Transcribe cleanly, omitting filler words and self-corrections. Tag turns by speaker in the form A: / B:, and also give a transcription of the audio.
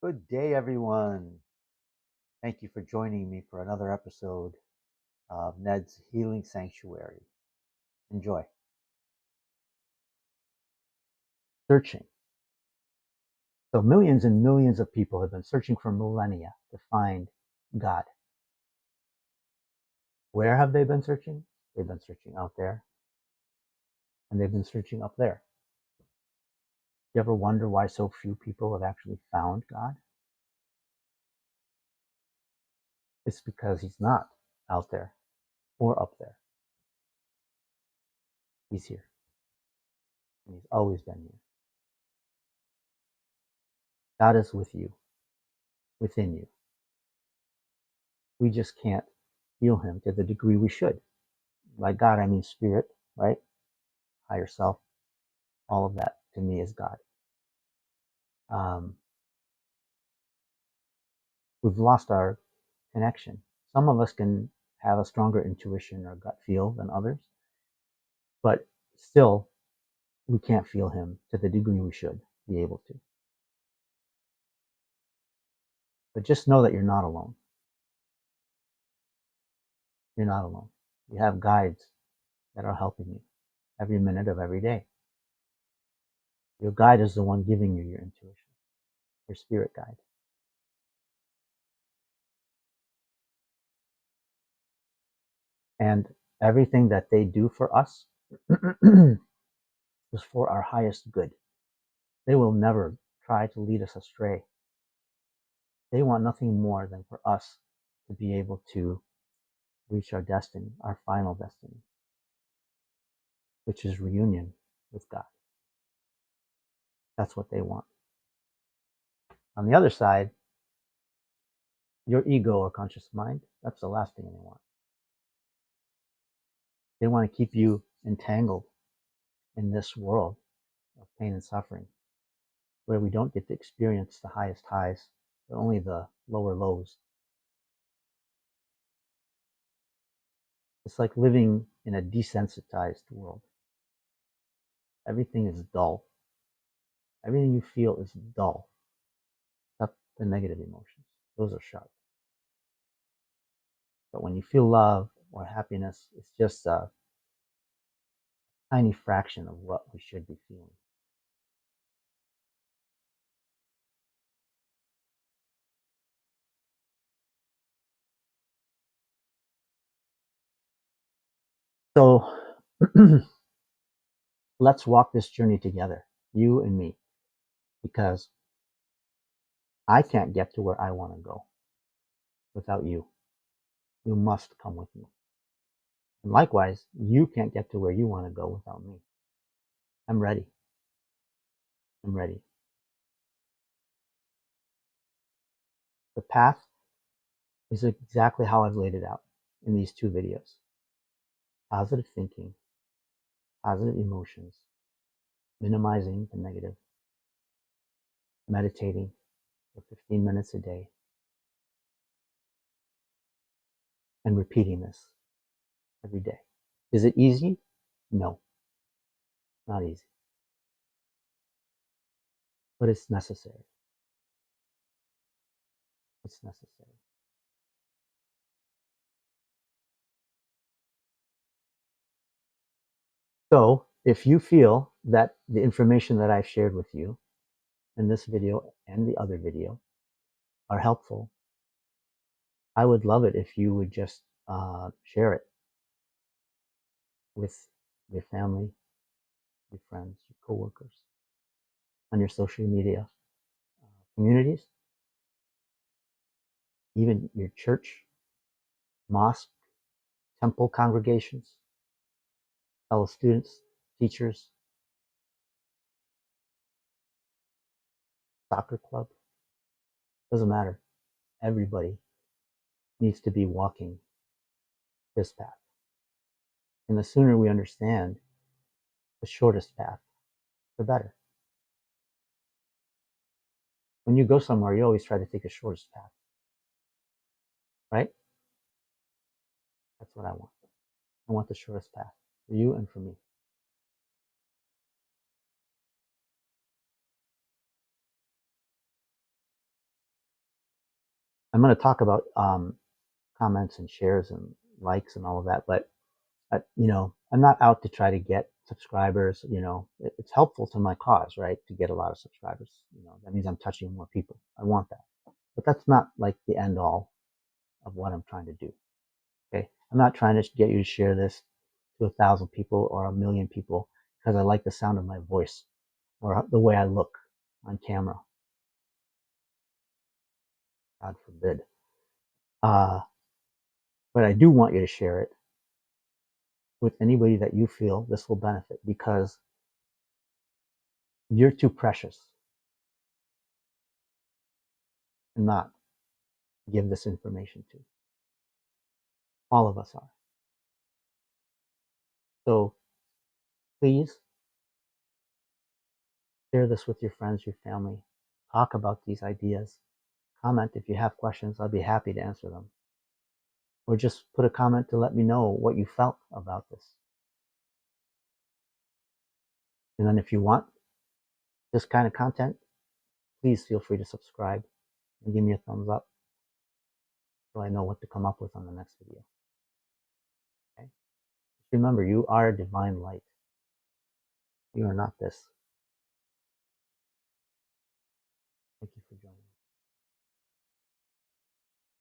A: Good day, everyone. Thank you for joining me for another episode of Ned's Healing Sanctuary. Enjoy. Searching. So, millions and millions of people have been searching for millennia to find God. Where have they been searching? They've been searching out there, and they've been searching up there. You ever wonder why so few people have actually found God? It's because He's not out there or up there. He's here, and He's always been here. God is with you, within you. We just can't feel Him to the degree we should. By God, I mean spirit, right? Higher self. All of that to me is God. Um, we've lost our connection. Some of us can have a stronger intuition or gut feel than others, but still, we can't feel Him to the degree we should be able to. But just know that you're not alone. You're not alone. You have guides that are helping you every minute of every day. Your guide is the one giving you your intuition, your spirit guide. And everything that they do for us is for our highest good. They will never try to lead us astray. They want nothing more than for us to be able to reach our destiny, our final destiny, which is reunion with God. That's what they want. On the other side, your ego or conscious mind, that's the last thing they want. They want to keep you entangled in this world of pain and suffering, where we don't get to experience the highest highs, but only the lower lows. It's like living in a desensitized world. Everything is dull. Everything you feel is dull, except the negative emotions. Those are sharp. But when you feel love or happiness, it's just a tiny fraction of what we should be feeling. So let's walk this journey together, you and me, because I can't get to where I want to go without you. You must come with me. And likewise, you can't get to where you want to go without me. I'm ready. I'm ready. The path is exactly how I've laid it out in these two videos. Positive thinking, positive emotions, minimizing the negative, meditating for 15 minutes a day, and repeating this every day. Is it easy? No, not easy. But it's necessary. It's necessary. So if you feel that the information that I've shared with you in this video and the other video are helpful, I would love it if you would just share it with your family, your friends, your coworkers, on your social media communities, even your church, mosque, temple congregations, fellow students, teachers, soccer club. Doesn't matter. Everybody needs to be walking this path. And the sooner we understand the shortest path, the better. When you go somewhere, you always try to take the shortest path, right? That's what I want. I want the shortest path for you and for me. I'm going to talk about comments and shares and likes and all of that, but I'm not out to try to get subscribers. It's helpful to my cause, right? To get a lot of subscribers. That means I'm touching more people. I want that, but that's not like the end all of what I'm trying to do. Okay, I'm not trying to get you to share this to 1,000 people or 1,000,000 people because I like the sound of my voice or the way I look on camera. God forbid. Uh, but I do want you to share it with anybody that you feel this will benefit, because you're too precious to not give this information to. All of us are. So please share this with your friends, your family. Talk about these ideas. Comment if you have questions. I'll be happy to answer them. Or just put a comment to let me know what you felt about this. And then if you want this kind of content, please feel free to subscribe and give me a thumbs up so I know what to come up with on the next video. Okay? Remember, you are a divine light. You are not this.